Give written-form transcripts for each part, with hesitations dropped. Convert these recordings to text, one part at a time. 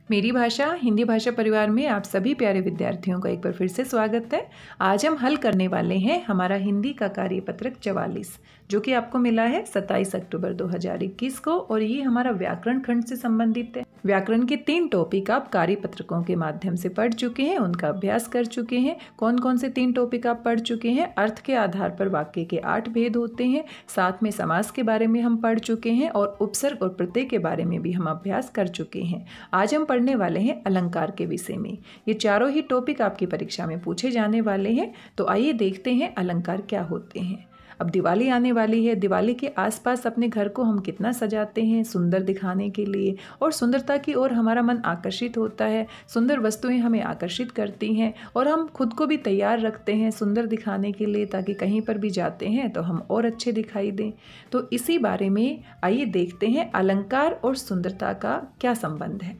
मेरी भाषा हिंदी भाषा परिवार में आप सभी प्यारे विद्यार्थियों का एक बार फिर से स्वागत है। आज हम हल करने वाले हैं हमारा हिंदी का कार्यपत्रक 44, जो कि आपको मिला है 27 अक्टूबर 2021 को, और ये हमारा व्याकरण खंड से संबंधित है। व्याकरण के 3 टॉपिक आप कार्यपत्रकों के माध्यम से पढ़ चुके हैं, उनका अभ्यास कर चुके हैं। कौन कौन से 3 टॉपिक आप पढ़ चुके हैं? अर्थ के आधार पर वाक्य के 8 भेद होते हैं, साथ में समास के बारे में हम पढ़ चुके हैं, और उपसर्ग और प्रत्यय के बारे में भी हम अभ्यास कर चुके हैं। आज हम पढ़ने वाले हैं अलंकार के विषय में। ये चारों ही टॉपिक आपकी परीक्षा में पूछे जाने वाले हैं। तो आइए देखते हैं अलंकार क्या होते हैं। अब दिवाली आने वाली है। दिवाली के आसपास अपने घर को हम कितना सजाते हैं सुंदर दिखाने के लिए, और सुंदरता की ओर हमारा मन आकर्षित होता है। सुंदर वस्तुएं हमें आकर्षित करती हैं, और हम खुद को भी तैयार रखते हैं सुंदर दिखाने के लिए, ताकि कहीं पर भी जाते हैं तो हम और अच्छे दिखाई दें। तो इसी बारे में आइए देखते हैं अलंकार और सुंदरता का क्या संबंध है।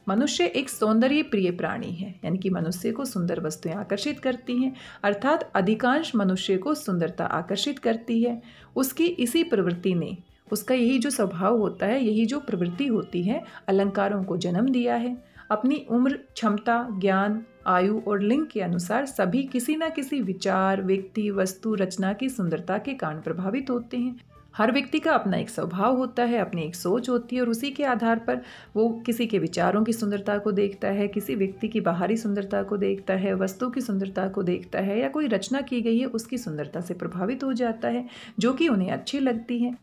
मनुष्य एक सौंदर्य प्रिय प्राणी है, यानी कि मनुष्य को सुंदर वस्तुएं आकर्षित करती हैं, अर्थात अधिकांश मनुष्य को सुंदरता आकर्षित करती है। उसकी इसी प्रवृत्ति ने, उसका यही जो स्वभाव होता है, यही जो प्रवृत्ति होती है, अलंकारों को जन्म दिया है। अपनी उम्र, क्षमता, ज्ञान, आयु और लिंग के अनुसार सभी किसी न किसी विचार, व्यक्ति, वस्तु, रचना की सुंदरता के कारण प्रभावित होते हैं। हर व्यक्ति का अपना एक स्वभाव होता है, अपनी एक सोच होती है, और उसी के आधार पर वो किसी के विचारों की सुंदरता को देखता है, किसी व्यक्ति की बाहरी सुंदरता को देखता है, वस्तु की सुंदरता को देखता है, या कोई रचना की गई है उसकी सुंदरता से प्रभावित हो जाता है, जो कि उन्हें अच्छी लगती है।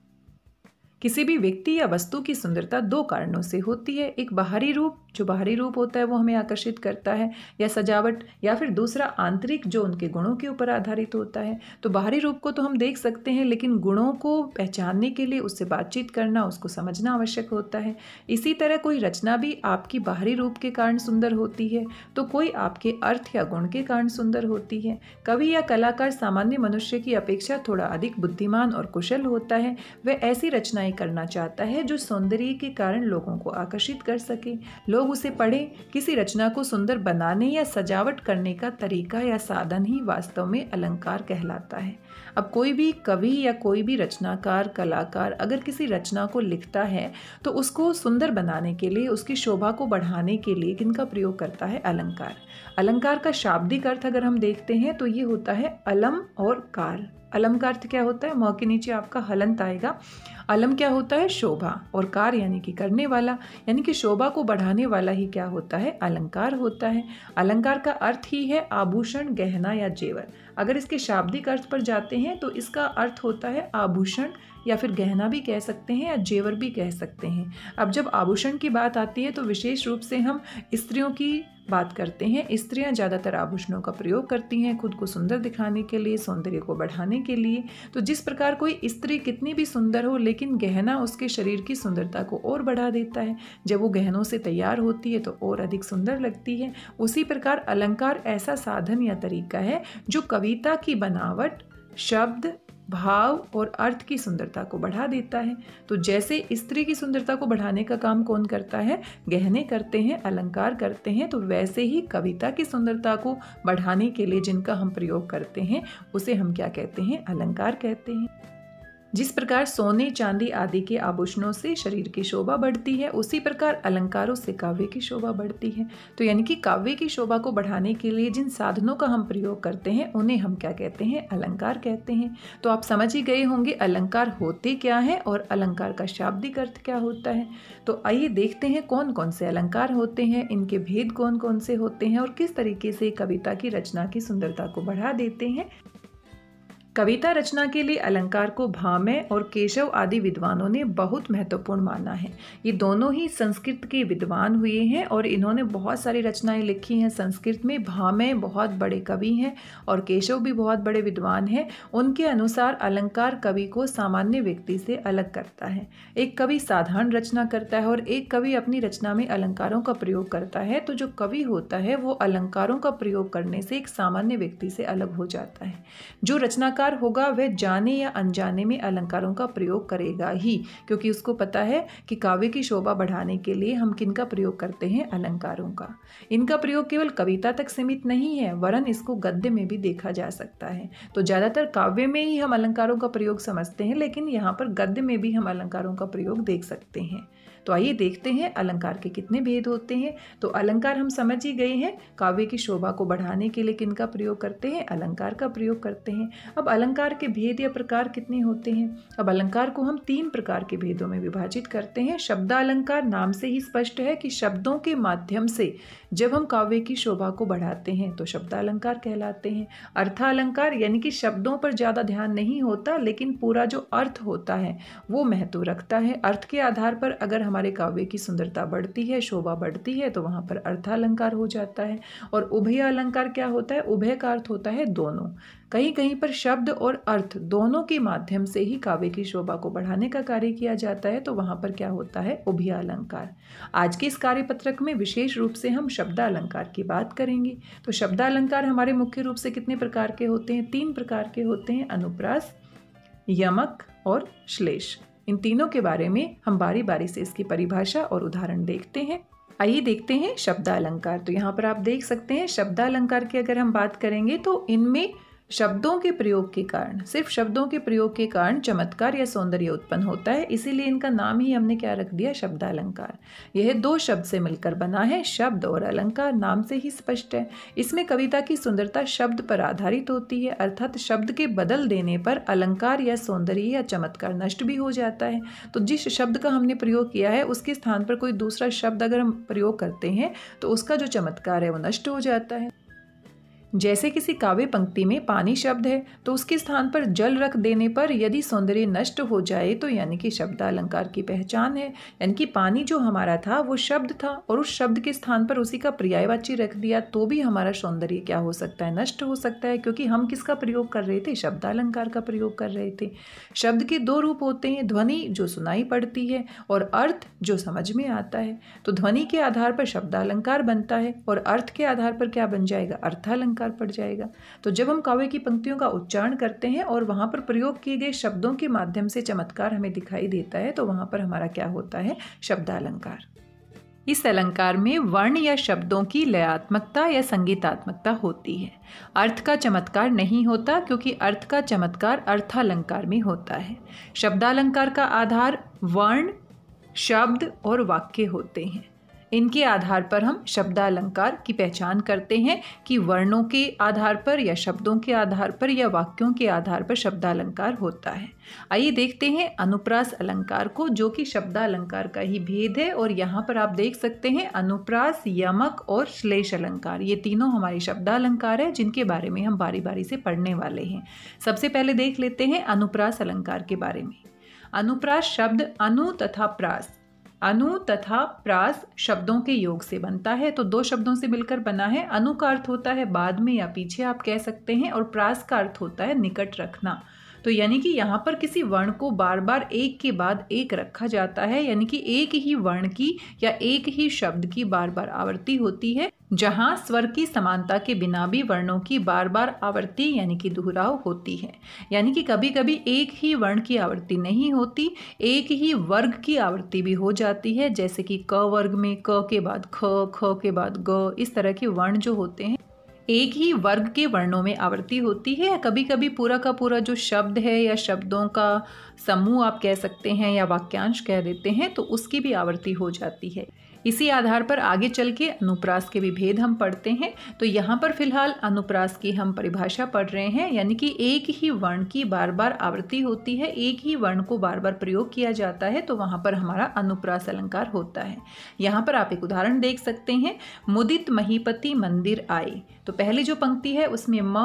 किसी भी व्यक्ति या वस्तु की सुंदरता 2 कारणों से होती है। एक बाहरी रूप, जो बाहरी रूप होता है वो हमें आकर्षित करता है, या सजावट, या फिर दूसरा आंतरिक, जो उनके गुणों के ऊपर आधारित होता है। तो बाहरी रूप को तो हम देख सकते हैं, लेकिन गुणों को पहचानने के लिए उससे बातचीत करना, उसको समझना आवश्यक होता है। इसी तरह कोई रचना भी आपकी बाहरी रूप के कारण सुंदर होती है, तो कोई आपके अर्थ या गुण के कारण सुंदर होती है। कवि या कलाकार सामान्य मनुष्य की अपेक्षा थोड़ा अधिक बुद्धिमान और कुशल होता है। वह ऐसी रचनाएं करना चाहता है जो सौंदर्य के कारण लोगों को आकर्षित कर सके, लोग उसे पढ़ें। किसी रचना को सुंदर बनाने या सजावट करने का तरीका या साधन ही वास्तव में अलंकार कहलाता है। अब कोई भी कवि या कोई भी रचनाकार, कलाकार अगर किसी रचना को लिखता है तो उसको सुंदर बनाने के लिए, उसकी शोभा को बढ़ाने के लिए किनका प्रयोग करता है? अलंकार। अलंकार का शाब्दिक अर्थ अगर हम देखते हैं तो ये होता है अलम और कार। अलम का अर्थ क्या होता है? मौ के नीचे आपका हलंत आएगा। अलम क्या होता है? शोभा, और कार यानी कि करने वाला, यानी कि शोभा को बढ़ाने वाला ही क्या होता है? अलंकार होता है। अलंकार का अर्थ ही है आभूषण, गहना या जेवर। अगर इसके शाब्दिक अर्थ पर जाते हैं तो इसका अर्थ होता है आभूषण, या फिर गहना भी कह सकते हैं, या जेवर भी कह सकते हैं। अब जब आभूषण की बात आती है तो विशेष रूप से हम स्त्रियों की बात करते हैं। स्त्रियां ज़्यादातर आभूषणों का प्रयोग करती हैं खुद को सुंदर दिखाने के लिए, सौंदर्य को बढ़ाने के लिए। तो जिस प्रकार कोई स्त्री कितनी भी सुंदर हो, लेकिन गहना उसके शरीर की सुंदरता को और बढ़ा देता है। जब वो गहनों से तैयार होती है तो और अधिक सुंदर लगती है। उसी प्रकार अलंकार ऐसा साधन या तरीका है जो कविता की बनावट, शब्द, भाव और अर्थ की सुंदरता को बढ़ा देता है। तो जैसे स्त्री की सुंदरता को बढ़ाने का काम कौन करता है? गहने करते हैं, अलंकार करते हैं। तो वैसे ही कविता की सुंदरता को बढ़ाने के लिए जिनका हम प्रयोग करते हैं उसे हम क्या कहते हैं? अलंकार कहते हैं। जिस प्रकार सोने, चांदी आदि के आभूषणों से शरीर की शोभा बढ़ती है, उसी प्रकार अलंकारों से काव्य की शोभा बढ़ती है। तो यानी कि काव्य की शोभा को बढ़ाने के लिए जिन साधनों का हम प्रयोग करते हैं उन्हें हम क्या कहते हैं? अलंकार कहते हैं। तो आप समझ ही गए होंगे अलंकार होते क्या है और अलंकार का शाब्दिक अर्थ क्या होता है। तो आइए देखते हैं कौन कौन से अलंकार होते हैं, इनके भेद कौन कौन से होते हैं, और किस तरीके से कविता की रचना की सुंदरता को बढ़ा देते हैं। कविता रचना के लिए अलंकार को भामह और केशव आदि विद्वानों ने बहुत महत्वपूर्ण माना है। ये दोनों ही संस्कृत के विद्वान हुए हैं और इन्होंने बहुत सारी रचनाएं लिखी हैं संस्कृत में। भामह बहुत बड़े कवि हैं और केशव भी बहुत बड़े विद्वान हैं। उनके अनुसार अलंकार कवि को सामान्य व्यक्ति से अलग करता है। एक कवि साधारण रचना करता है और एक कवि अपनी रचना में अलंकारों का प्रयोग करता है। तो जो कवि होता है वो अलंकारों का प्रयोग करने से एक सामान्य व्यक्ति से अलग हो जाता है। जो रचनाकार होगा वह जाने या अनजाने में अलंकारों का प्रयोग करेगा ही, क्योंकि उसको पता है कि काव्य की शोभा बढ़ाने के लिए हम किनका प्रयोग करते हैं? अलंकारों का। इनका प्रयोग केवल कविता तक सीमित नहीं है, वरन इसको गद्य में भी देखा जा सकता है। तो ज़्यादातर काव्य में ही हम अलंकारों का प्रयोग समझते हैं, लेकिन यहाँ पर गद्य में भी हम अलंकारों का प्रयोग देख सकते हैं। तो आइए देखते हैं अलंकार के कितने भेद होते हैं। तो अलंकार हम समझ ही गए हैं, काव्य की शोभा को बढ़ाने के लिए किनका प्रयोग करते हैं, अलंकार का प्रयोग करते हैं। अब अलंकार के भेद या प्रकार कितने होते हैं। अब अलंकार को हम 3 प्रकार के भेदों में विभाजित करते हैं। शब्दालंकार नाम से ही स्पष्ट है कि शब्दों के माध्यम से जब हम काव्य की शोभा को बढ़ाते हैं तो शब्दालंकार कहलाते हैं। अर्थालंकार यानी कि शब्दों पर ज़्यादा ध्यान नहीं होता, लेकिन पूरा जो अर्थ होता है वो महत्व रखता है। अर्थ के आधार पर अगर हमारे काव्य की सुंदरता बढ़ती है, शोभा बढ़ती है, तो वहाँ पर अर्थालंकार हो जाता है। और उभय अलंकार क्या होता है, उभय का अर्थ होता है दोनों। कहीं कहीं पर शब्द और अर्थ दोनों के माध्यम से ही काव्य की शोभा को बढ़ाने का कार्य किया जाता है, तो वहाँ पर क्या होता है, उभय अलंकार। आज के इस कार्यपत्रक में विशेष रूप से हम शब्दालंकार की बात करेंगे। तो शब्दालंकार हमारे मुख्य रूप से कितने प्रकार के होते हैं, 3 प्रकार के होते हैं, अनुप्रास, यमक और श्लेष। इन तीनों के बारे में हम बारी बारी से इसकी परिभाषा और उदाहरण देखते हैं। आइए देखते हैं शब्दालंकार। तो यहाँ पर आप देख सकते हैं शब्दालंकार की अगर हम बात करेंगे तो इनमें शब्दों के प्रयोग के कारण, सिर्फ शब्दों के प्रयोग के कारण चमत्कार या सौंदर्य उत्पन्न होता है, इसीलिए इनका नाम ही हमने क्या रख दिया, शब्दालंकार। यह 2 शब्द से मिलकर बना है, शब्द और अलंकार, नाम से ही स्पष्ट है। इसमें कविता की सुंदरता शब्द पर आधारित होती है, अर्थात शब्द के बदल देने पर अलंकार या सौंदर्य या चमत्कार नष्ट भी हो जाता है। तो जिस शब्द का हमने प्रयोग किया है उसके स्थान पर कोई दूसरा शब्द अगर हम प्रयोग करते हैं तो उसका जो चमत्कार है वो नष्ट हो जाता है। जैसे किसी काव्य पंक्ति में पानी शब्द है तो उसके स्थान पर जल रख देने पर यदि सौंदर्य नष्ट हो जाए तो यानी कि शब्दालंकार की पहचान है। यानी कि पानी जो हमारा था वो शब्द था और उस शब्द के स्थान पर उसी का पर्यायवाची रख दिया तो भी हमारा सौंदर्य क्या हो सकता है, नष्ट हो सकता है, क्योंकि हम किसका प्रयोग कर रहे थे, शब्दालंकार का प्रयोग कर रहे थे। शब्द के 2 रूप होते हैं, ध्वनि जो सुनाई पड़ती है और अर्थ जो समझ में आता है। तो ध्वनि के आधार पर शब्दालंकार बनता है और अर्थ के आधार पर क्या बन जाएगा, अर्थालंकार पड़ जाएगा। तो जब हम काव्य की पंक्तियों का उच्चारण करते हैं और वहां पर प्रयोग किए गए शब्दों के माध्यम से चमत्कार हमें दिखाई देता है तो वहां पर हमारा क्या होता है, शब्दालंकार। इस अलंकार में वर्ण या शब्दों की लयात्मकता या संगीतात्मकता होती है। अर्थ का चमत्कार नहीं होता क्योंकि अर्थ का चमत्कार अर्थालंकार में होता है। शब्दालंकार का आधार वर्ण, शब्द और वाक्य होते हैं। इनके आधार पर हम शब्दालंकार की पहचान करते हैं कि वर्णों के आधार पर या शब्दों के आधार पर या वाक्यों के आधार पर शब्दालंकार होता है। आइए देखते हैं अनुप्रास अलंकार को, जो कि शब्दालंकार का ही भेद है। और यहाँ पर आप देख सकते हैं अनुप्रास, यमक और श्लेष अलंकार, ये तीनों हमारे शब्दालंकार है जिनके बारे में हम बारी बारी से पढ़ने वाले हैं। सबसे पहले देख लेते हैं अनुप्रास अलंकार के बारे में। अनुप्रास शब्द अनु तथा प्रास, अनु तथा प्रास शब्दों के योग से बनता है। तो 2 शब्दों से मिलकर बना है। अनु का अर्थ होता है बाद में या पीछे आप कह सकते हैं, और प्रास का अर्थ होता है निकट रखना। तो यानी कि यहाँ पर किसी वर्ण को बार बार एक के बाद एक रखा जाता है, यानी कि एक ही वर्ण की या एक ही शब्द की बार बार आवृत्ति होती है, जहाँ स्वर की समानता के बिना भी वर्णों की बार बार आवृत्ति यानी कि दोहराव होती है। यानी कि कभी कभी एक ही वर्ण की आवृत्ति नहीं होती, एक ही वर्ग की आवृत्ति भी हो जाती है। जैसे कि क वर्ग में क के बाद ख, ख के बाद ग, इस तरह के वर्ण जो होते हैं एक ही वर्ग के वर्णों में आवृत्ति होती है। कभी कभी पूरा का पूरा जो शब्द है या शब्दों का समूह आप कह सकते हैं या वाक्यांश कह देते हैं तो उसकी भी आवृत्ति हो जाती है। इसी आधार पर आगे चल के अनुप्रास के भी भेद हम पढ़ते हैं। तो यहाँ पर फिलहाल अनुप्रास की हम परिभाषा पढ़ रहे हैं, यानी कि एक ही वर्ण की बार बार आवृत्ति होती है, एक ही वर्ण को बार बार प्रयोग किया जाता है, तो वहाँ पर हमारा अनुप्रास अलंकार होता है। यहाँ पर आप एक उदाहरण देख सकते हैं, मुदित महीपति मंदिर आए। तो पहली जो पंक्ति है उसमें म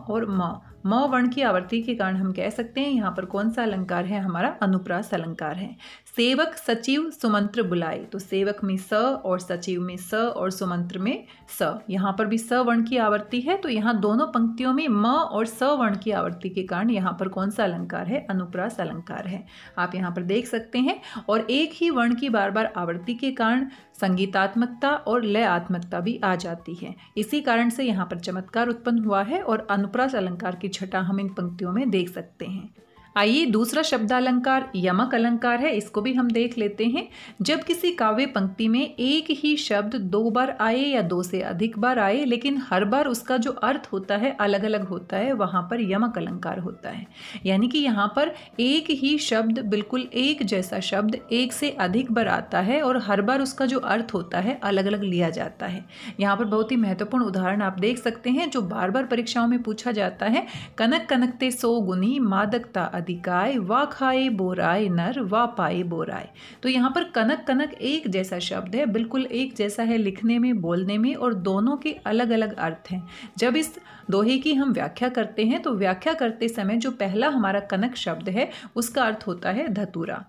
और म वर्ण की आवृत्ति के कारण हम कह सकते हैं यहाँ पर कौन सा अलंकार है, हमारा अनुप्रास अलंकार है। सेवक सचिव सुमंत्र बुलाए, तो सेवक में स और सचिव में स और सुमंत्र में स, यहाँ पर भी स वर्ण की आवृत्ति है। तो यहाँ दोनों पंक्तियों में म और स वर्ण की आवृत्ति के कारण यहाँ पर कौन सा अलंकार है, अनुप्रास अलंकार है। आप यहाँ पर देख सकते हैं। और एक ही वर्ण की बार बार आवृत्ति के कारण संगीतात्मकता और लयात्मकता भी आ जाती है। इसी कारण से यहाँ पर चमत्कार उत्पन्न हुआ है और अनुप्रास अलंकार की छटा हम इन पंक्तियों में देख सकते हैं। आइए दूसरा शब्दालंकार यमक अलंकार है, इसको भी हम देख लेते हैं। जब किसी काव्य पंक्ति में एक ही शब्द दो बार आए या दो से अधिक बार आए लेकिन हर बार उसका जो अर्थ होता है अलग अलग होता है, वहाँ पर यमक अलंकार होता है। यानी कि यहाँ पर एक ही शब्द, बिल्कुल एक जैसा शब्द एक से अधिक बार आता है और हर बार उसका जो अर्थ होता है अलग अलग लिया जाता है। यहाँ पर बहुत ही महत्वपूर्ण उदाहरण आप देख सकते हैं जो बार बार परीक्षाओं में पूछा जाता है। कनक कनकते सो गुनी मादकता अधिकाय, वा खाए बोराय नर, वा पाए बोराय। तो यहाँ पर कनक कनक एक जैसा शब्द है, बिल्कुल एक जैसा है लिखने में, बोलने में, और दोनों के अलग अलग अर्थ हैं। जब इस दोहे की हम व्याख्या करते हैं तो व्याख्या करते समय जो पहला हमारा कनक शब्द है उसका अर्थ होता है धतूरा।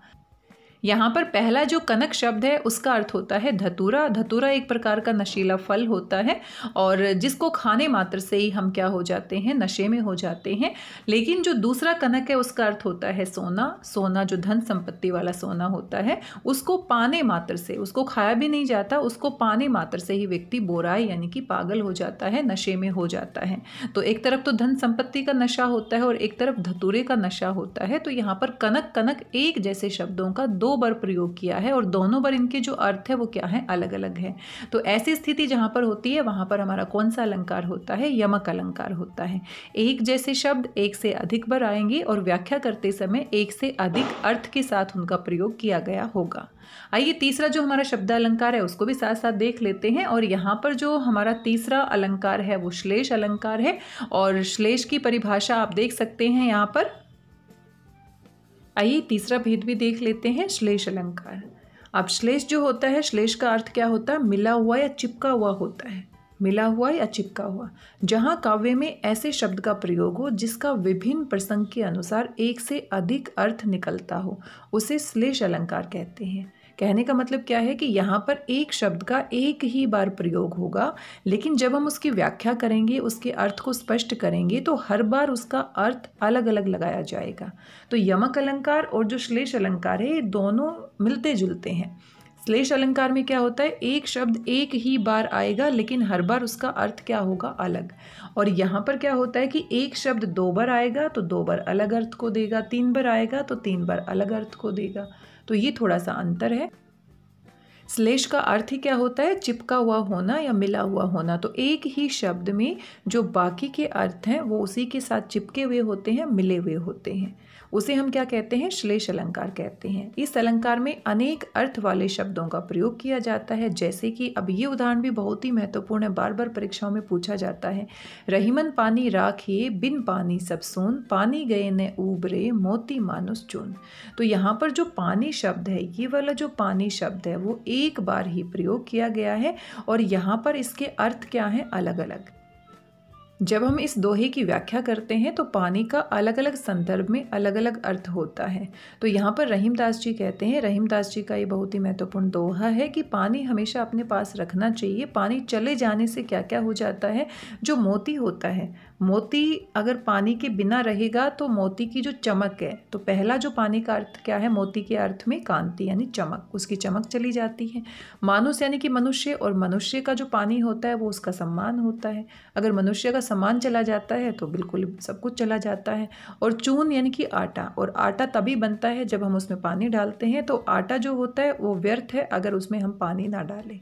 यहाँ पर पहला जो कनक शब्द है उसका अर्थ होता है धतूरा। धतूरा एक प्रकार का नशीला फल होता है और जिसको खाने मात्र से ही हम क्या हो जाते हैं, नशे में हो जाते हैं। लेकिन जो दूसरा कनक है उसका अर्थ होता है सोना। सोना जो धन संपत्ति वाला सोना होता है, उसको पाने मात्र से, उसको खाया भी नहीं जाता, उसको पाने मात्र से ही व्यक्ति बोराई यानी कि पागल हो जाता है, नशे में हो जाता है। तो एक तरफ तो धन संपत्ति का नशा होता है और एक तरफ धतूरे का नशा होता है। तो यहाँ पर कनक कनक एक जैसे शब्दों का दो बार प्रयोग किया है और दोनों बार इनके जो अर्थ है वो क्या है, अलग अलग है। तो ऐसी स्थिति जहां पर होती है वहां पर हमारा कौन सा अलंकार होता है, यमक अलंकार होता है। एक जैसे शब्द एक से अधिक बार आएंगे और व्याख्या करते समय एक से अधिक अर्थ के साथ उनका प्रयोग किया गया होगा। आइए तीसरा जो हमारा शब्दालंकार है उसको भी साथ साथ देख लेते हैं। और यहाँ पर जो हमारा तीसरा अलंकार है वो श्लेष अलंकार है और श्लेष की परिभाषा आप देख सकते हैं यहाँ पर। आइए तीसरा भेद भी देख लेते हैं, श्लेष अलंकार। अब श्लेष जो होता है, श्लेष का अर्थ क्या होता है, मिला हुआ या चिपका हुआ होता है। मिला हुआ या चिपका हुआ, जहाँ काव्य में ऐसे शब्द का प्रयोग हो जिसका विभिन्न प्रसंग के अनुसार एक से अधिक अर्थ निकलता हो, उसे श्लेष अलंकार कहते हैं। कहने का मतलब क्या है कि यहाँ पर एक शब्द का एक ही बार प्रयोग होगा, लेकिन जब हम उसकी व्याख्या करेंगे, उसके अर्थ को स्पष्ट करेंगे तो हर बार उसका अर्थ अलग अलग लगाया जाएगा। तो यमक अलंकार और जो श्लेष अलंकार है ये दोनों मिलते जुलते हैं। श्लेष अलंकार में क्या होता है, एक शब्द एक ही बार आएगा लेकिन हर बार उसका अर्थ क्या होगा, अलग। और यहाँ पर क्या होता है कि एक शब्द दो बार आएगा तो दो बार अलग अर्थ को देगा, तीन बार आएगा तो तीन बार अलग अर्थ को देगा। तो ये थोड़ा सा अंतर है। श्लेष का अर्थ ही क्या होता है, चिपका हुआ होना या मिला हुआ होना। तो एक ही शब्द में जो बाकी के अर्थ हैं वो उसी के साथ चिपके हुए होते हैं, मिले हुए होते हैं। उसे हम क्या कहते हैं, श्लेष अलंकार कहते हैं। इस अलंकार में अनेक अर्थ वाले शब्दों का प्रयोग किया जाता है, जैसे कि अब ये उदाहरण भी बहुत ही महत्वपूर्ण है, बार बार परीक्षाओं में पूछा जाता है। रहीमन पानी राखिए बिन पानी सब सून, पानी गए न उबरे मोती मानुस चून। तो यहाँ पर जो पानी शब्द है, ये वाला जो पानी शब्द है वो एक बार ही प्रयोग किया गया है और यहाँ पर इसके अर्थ क्या हैं, अलग अलग। जब हम इस दोहे की व्याख्या करते हैं तो पानी का अलग अलग संदर्भ में अलग अलग अर्थ होता है। तो यहाँ पर रहीमदास जी कहते हैं, रहीमदास जी का ये बहुत ही महत्वपूर्ण दोहा है कि पानी हमेशा अपने पास रखना चाहिए। पानी चले जाने से क्या क्या हो जाता है, जो मोती होता है, मोती अगर पानी के बिना रहेगा तो मोती की जो चमक है, तो पहला जो पानी का अर्थ क्या है, मोती के अर्थ में कांति यानी चमक, उसकी चमक चली जाती है। मानुष यानी कि मनुष्य, और मनुष्य का जो पानी होता है वो उसका सम्मान होता है। अगर मनुष्य का सम्मान चला जाता है तो बिल्कुल सब कुछ चला जाता है। और चून यानी कि आटा, और आटा तभी बनता है जब हम उसमें पानी डालते हैं। तो आटा जो होता है वो व्यर्थ है अगर उसमें हम पानी ना डालें।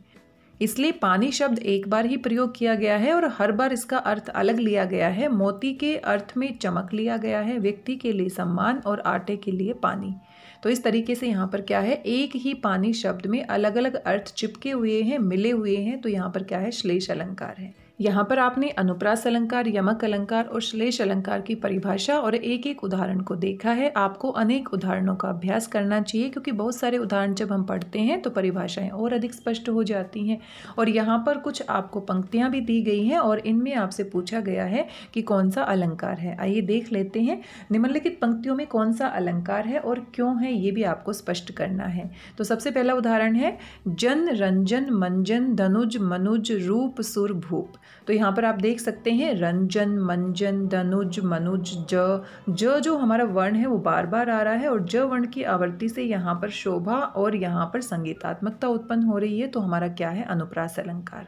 इसलिए पानी शब्द एक बार ही प्रयोग किया गया है और हर बार इसका अर्थ अलग लिया गया है। मोती के अर्थ में चमक लिया गया है, व्यक्ति के लिए सम्मान और आटे के लिए पानी। तो इस तरीके से यहाँ पर क्या है, एक ही पानी शब्द में अलग अलग अर्थ चिपके हुए हैं, मिले हुए हैं। तो यहाँ पर क्या है, श्लेष अलंकार है। यहाँ पर आपने अनुप्रास अलंकार, यमक अलंकार और श्लेष अलंकार की परिभाषा और एक एक उदाहरण को देखा है। आपको अनेक उदाहरणों का अभ्यास करना चाहिए, क्योंकि बहुत सारे उदाहरण जब हम पढ़ते हैं तो परिभाषाएं और अधिक स्पष्ट हो जाती हैं। और यहाँ पर कुछ आपको पंक्तियाँ भी दी गई हैं और इनमें आपसे पूछा गया है कि कौन सा अलंकार है। आइए देख लेते हैं निम्नलिखित पंक्तियों में कौन सा अलंकार है और क्यों है, ये भी आपको स्पष्ट करना है। तो सबसे पहला उदाहरण है, जन रंजन मंजन धनुज मनुज रूप सुर भूप। तो यहाँ पर आप देख सकते हैं रंजन, मंजन, धनुज, मनुज, ज जो हमारा वर्ण है वो बार बार आ रहा है और ज वर्ण की आवर्ती से यहाँ पर शोभा और यहाँ पर संगीतात्मकता उत्पन्न हो रही है, तो हमारा क्या है, अनुप्रास अलंकार।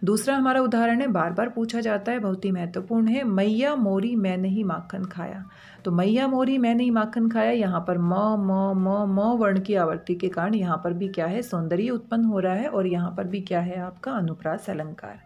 दूसरा हमारा उदाहरण है, बार बार पूछा जाता है, बहुत ही महत्वपूर्ण है, मैया मोरी मैं नहीं माखन खाया। तो मैया मोरी मैं नहीं माखन खाया, यहाँ पर म वर्ण की आवर्ती के कारण यहाँ पर भी क्या है, सौंदर्य उत्पन्न हो रहा है और यहाँ पर भी क्या है आपका अनुप्रास अलंकार।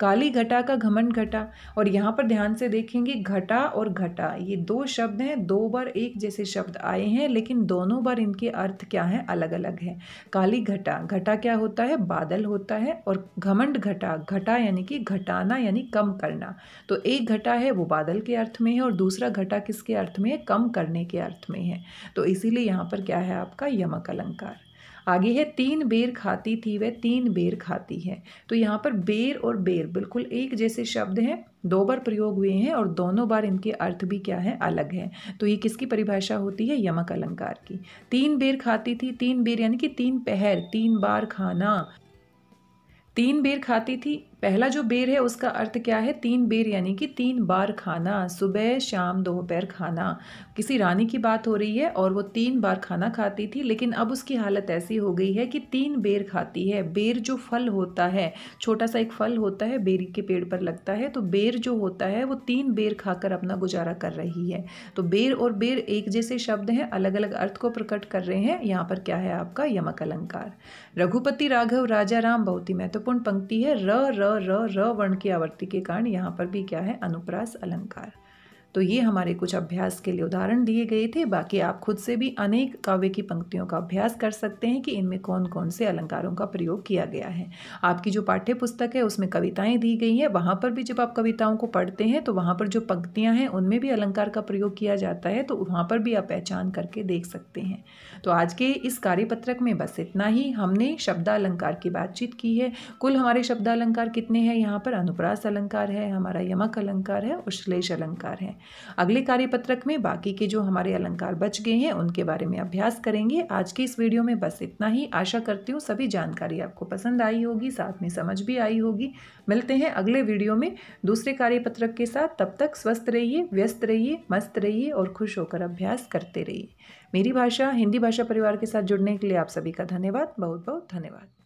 काली घटा का घमंड घटा, और यहाँ पर ध्यान से देखेंगे घटा और घटा ये दो शब्द हैं, दो बार एक जैसे शब्द आए हैं लेकिन दोनों बार इनके अर्थ क्या हैं, अलग अलग है। काली घटा, घटा क्या होता है, बादल होता है, और घमंड घटा, घटा यानी कि घटाना यानी कम करना। तो एक घटा है वो बादल के अर्थ में है और दूसरा घटा किसके अर्थ में है, कम करने के अर्थ में है। तो इसीलिए यहाँ पर क्या है आपका यमक अलंकार। आगे है तीन बेर खाती थी वह तीन बेर खाती है। तो यहाँ पर बेर और बेर बिल्कुल एक जैसे शब्द हैं, दो बार प्रयोग हुए हैं और दोनों बार इनके अर्थ भी क्या है, अलग है। तो ये किसकी परिभाषा होती है, यमक अलंकार की। तीन बेर खाती थी, तीन बेर यानी कि तीन पहर, तीन बार खाना। तीन बेर खाती थी, पहला जो बेर है उसका अर्थ क्या है, तीन बेर यानी कि तीन बार खाना, सुबह शाम दोपहर खाना। किसी रानी की बात हो रही है और वो तीन बार खाना खाती थी, लेकिन अब उसकी हालत ऐसी हो गई है कि तीन बेर खाती है। बेर जो फल होता है, छोटा सा एक फल होता है, बेरी के पेड़ पर लगता है, तो बेर जो होता है वो तीन बेर खाकर अपना गुजारा कर रही है। तो बेर और बेर एक जैसे शब्द हैं, अलग अलग अर्थ को प्रकट कर रहे हैं। यहाँ पर क्या है आपका यमक अलंकार। रघुपति राघव राजा राम, बहुत ही महत्वपूर्ण पंक्ति है। र वर्ण की आवर्ती के कारण यहाँ पर भी क्या है, अनुप्रास अलंकार। तो ये हमारे कुछ अभ्यास के लिए उदाहरण दिए गए थे। बाकी आप खुद से भी अनेक काव्य की पंक्तियों का अभ्यास कर सकते हैं कि इनमें कौन कौन से अलंकारों का प्रयोग किया गया है। आपकी जो पाठ्य पुस्तक है उसमें कविताएं दी गई हैं, वहाँ पर भी जब आप कविताओं को पढ़ते हैं तो वहाँ पर जो पंक्तियाँ हैं उनमें भी अलंकार का प्रयोग किया जाता है, तो वहाँ पर भी आप पहचान करके देख सकते हैं। तो आज के इस कार्यपत्रक में बस इतना ही। हमने शब्दालंकार की बातचीत की है। कुल हमारे शब्दालंकार कितने हैं, यहाँ पर अनुप्रास अलंकार है, हमारा यमक अलंकार है और श्लेष अलंकार है। अगले कार्यपत्रक में बाकी के जो हमारे अलंकार बच गए हैं उनके बारे में अभ्यास करेंगे। आज की इस वीडियो में बस इतना ही। आशा करती हूँ सभी जानकारी आपको पसंद आई होगी, साथ में समझ भी आई होगी। मिलते हैं अगले वीडियो में दूसरे कार्यपत्रक के साथ। तब तक स्वस्थ रहिए, व्यस्त रहिए, मस्त रहिए और खुश होकर अभ्यास करते रहिए। मेरी भाषा हिंदी भाषा परिवार के साथ जुड़ने के लिए आप सभी का धन्यवाद, बहुत बहुत धन्यवाद।